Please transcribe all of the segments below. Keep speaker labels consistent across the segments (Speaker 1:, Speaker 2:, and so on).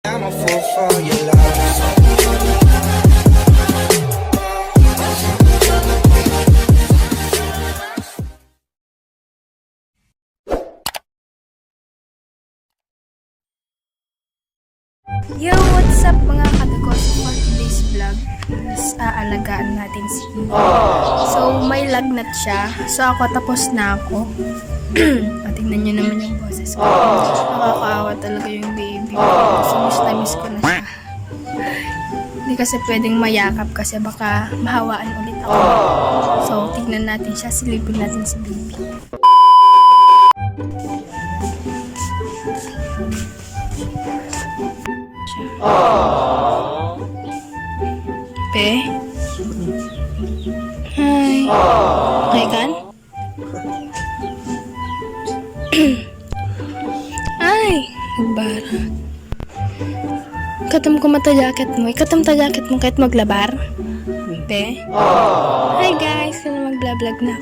Speaker 1: I'm a fool for your love.
Speaker 2: Yo, what's up mga kadagos? For today's vlog is aalagaan natin si So, may lagnat siya. So, ako tapos na ako. Tingnan nyo naman yung boses ko. Nakakaawa talaga yung baby. So, miss na miss ko na siya. Hindi kasi pwedeng mayakap kasi baka mahawaan ulit ako. So, tignan natin siya. Silipin natin si baby. Pe? Hi. Okay kan? Ay, nagbara. Katam ko mata jacket mo. Ikatam ta jacket mo kahit maglabar. Pe? Hi guys, kaya magblog na.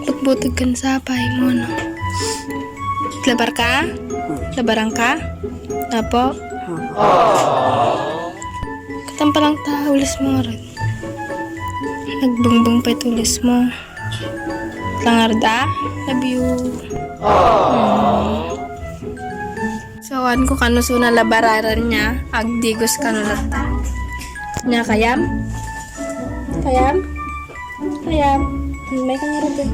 Speaker 2: Butbutog kan sa pay mo, no? Labar ka? Labaran ka? Apo? Katampa lang ta, ulis mo rin. Nagbungbong pa itulis mo. Langarda? Love you. So, an ko kanuso na labararan niya. Agdigos kanulata. Nya kayam? Kayam? Kayam? May kangarada.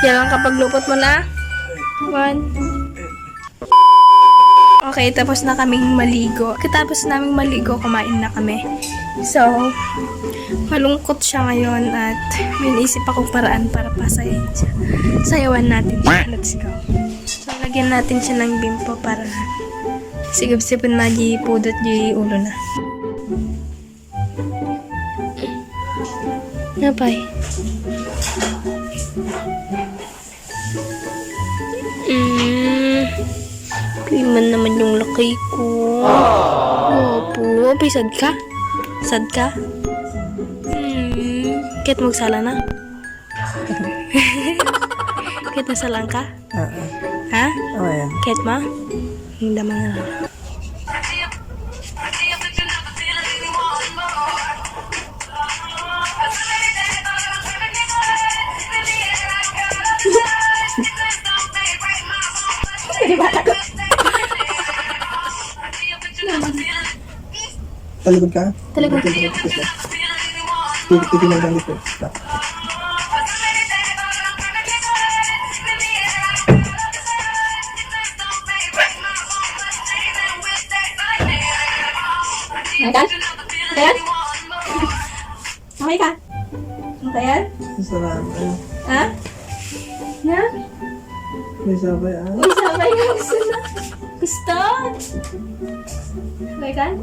Speaker 2: Yan lang kapag lupot mo na. 1. Okay, tapos na kaming maligo. Katapos naming maligo, kumain na kami. So, malungkot siya ngayon at may naisip akong paraan para pasayahin siya. Sayawan natin siya. Let's go. So, lagyan natin siya ng bimpo para sigab-sipin na di pudot di ulo na. Napay. Iman naman yung laki ko. Opo, sad ka? Sad ka? Kahit magsala na? Kahit nasalang ka? Ha?
Speaker 3: Oo yan.
Speaker 2: Kahit ma? Hindi naman na.
Speaker 3: Talikod ka?
Speaker 2: Talikod.
Speaker 3: Titigil lang dito.
Speaker 2: Ayan? Ayan? Okay ka? Okay yan?
Speaker 3: Masarap.
Speaker 2: Ha? Na?
Speaker 3: May sabay ah.
Speaker 2: Uy, sabay ka gusto na. Gusto? Okay ka?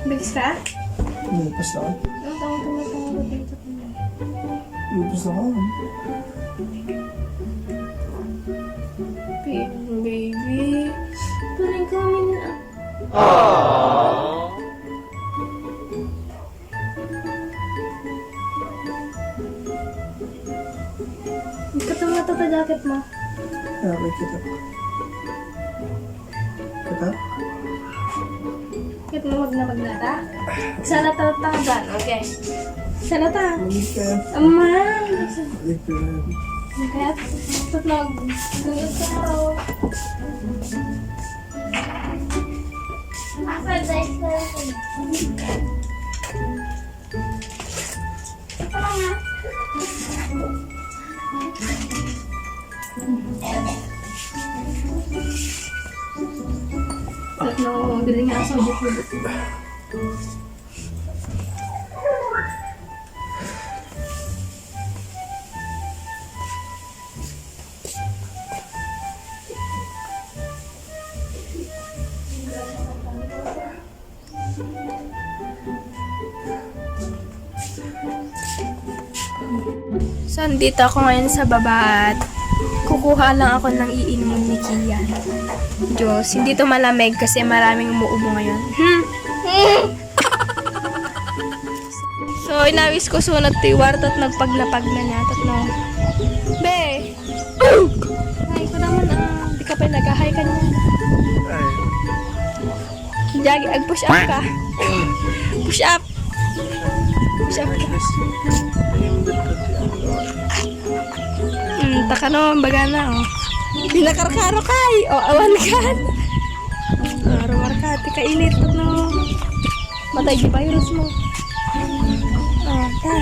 Speaker 2: Bilis ka?
Speaker 3: Lupos na ako. Lupos na ako.
Speaker 2: Baby. Parang kami na. Katang na ta jacket mo.
Speaker 3: Okay, kita. Kita?
Speaker 2: Kahit mo magnata. Sana tatangan. Okay. Sana ta.
Speaker 3: Ulit ka.
Speaker 2: Ama.
Speaker 3: Ulit ka.
Speaker 2: Kaya tutnog. Gawin ka raw. No, galing nga sa budget. So, andito ako ngayon sa baba at kukuha lang ako ng iinom ni Kian. Diyos, hindi to malamig kasi maraming umuubo ngayon. So, So, inawis ko sunod ti wartot nagpaglapag na niya. Tatlo. Be! Ay, ko naman di ka pa nag-hi ka niya. Jagi, ag-push up ka. Push up. Push up ka. Taka no, baga na, oh. Pinakarkaro kay. Awan ka. Rumar ka, ti kainit, no. Matay di virus mo. Ta.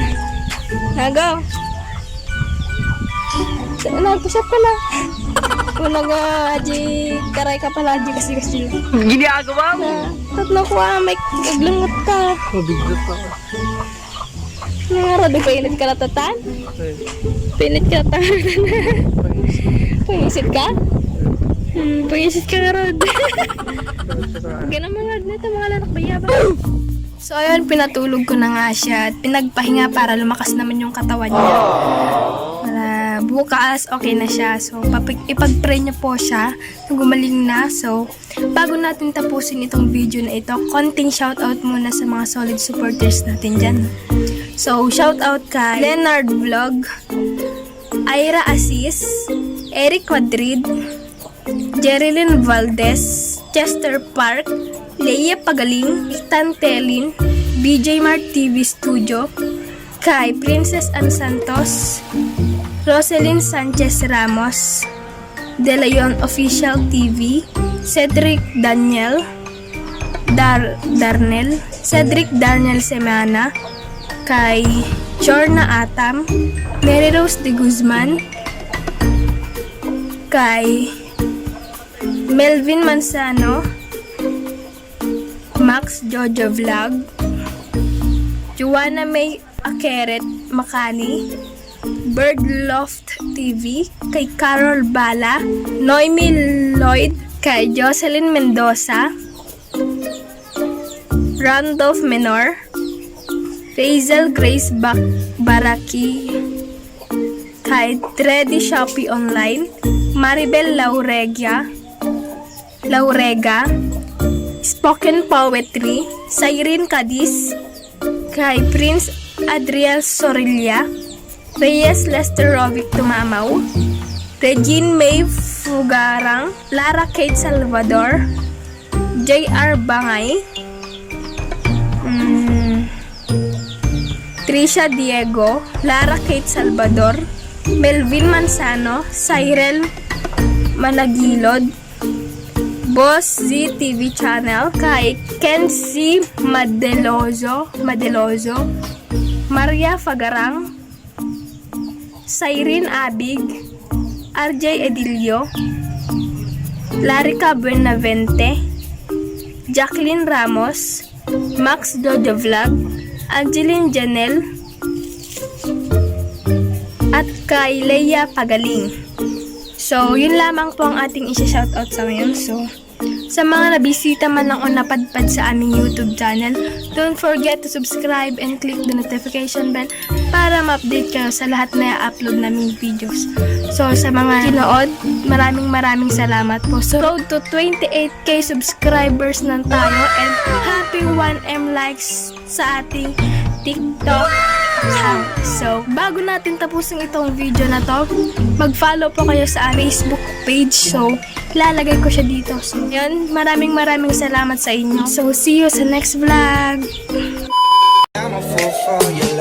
Speaker 2: Nago. Push up ka na. Kung aji karay ka pala, aji kasi.
Speaker 4: Gini agawa mo.
Speaker 2: Tatlo ko may aglangot ka.
Speaker 3: Mabigat pa ako.
Speaker 2: Nangarado pa init ka na tatan? Pinit ka na Pangisit ka? Pangisit ka nga rod. Ganang mga rod nito, mga lanak bayabang. So ayun, pinatulog ko na nga siya at pinagpahinga para lumakas naman yung katawan niya. Para bukas, okay na siya. So ipag-pray niyo po siya na gumaling na. So bago natin tapusin itong video na ito, konting shoutout muna sa mga solid supporters natin dyan. So shoutout kay Leonard Vlog, Ira Asis, Eric Madrid, Jerilyn Valdez, Chester Park, Leia Pagaling, Stan Telin, BJ Mart TV Studio, kay Princess Ann Santos, Roselyn Sanchez Ramos, De Leon Official TV, Cedric Daniel, Darnel, Cedric Darnel Semana, kay Jorna Atam, Mary Rose de Guzman, kay Melvin Manzano, Max Jojo Vlog, Joanna May Akeret Makani, Birdloft TV, kay Carol Bala, Noemi Lloyd, kay Jocelyn Mendoza, Randolph Menor, Hazel Grace Baraki, kay Tredy Shopee Online, Maribel Laurega, Spoken Poetry, Cyrene Cadiz, kay Prince Adriel Sorilla, Reyes Lester Rovic Tumamaw, Regine May Fugarang, Lara Kate Salvador, J.R. Bangay, Trisha Diego, Lara Kate Salvador, Melvin Manzano, Cyril Managilod, Boss Z TV Channel, kay Ken C. Madeloso, Maria Fagarang, Cyrene Abig, RJ Edilio, Larica Buenavente, Jacqueline Ramos, Max Jojo Vlog, Angeline Janel, at kay Leia Pagaling. So, yun lamang po ang ating isa-shoutout sa ngayon. So, sa mga nabisita man lang o napadpad sa aming YouTube channel, don't forget to subscribe and click the notification bell para ma-update kayo sa lahat na i-upload naming videos. So, sa mga kinood, maraming salamat po. So, road to 28k subscribers na tayo and happy 1M likes sa ating TikTok account. So, bago natin tapusin itong video na to, mag-follow po kayo sa Facebook page. So, lalagay ko siya dito. So, yun, maraming salamat sa inyo. So, see you sa next vlog.
Speaker 1: I'm a fool for your love.